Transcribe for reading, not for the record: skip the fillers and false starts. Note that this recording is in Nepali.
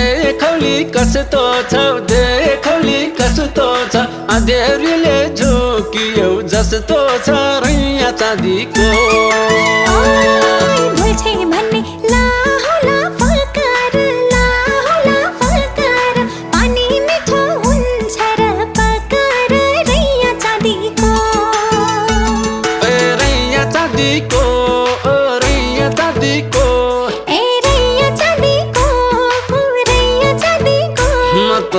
देखौली कस्तो छौ देखौली कस्तो छ अँध्यारीले झोकियौ जस्तो छ रैया चाँदीको भुल्छे भन्ने ला होला फलकार पानी मिठो हुन्छ र पकार रैया चाँदीको रैया चाँदीको रैया चाँदीको ए रैया चाँदीको रैया चाँदीको म त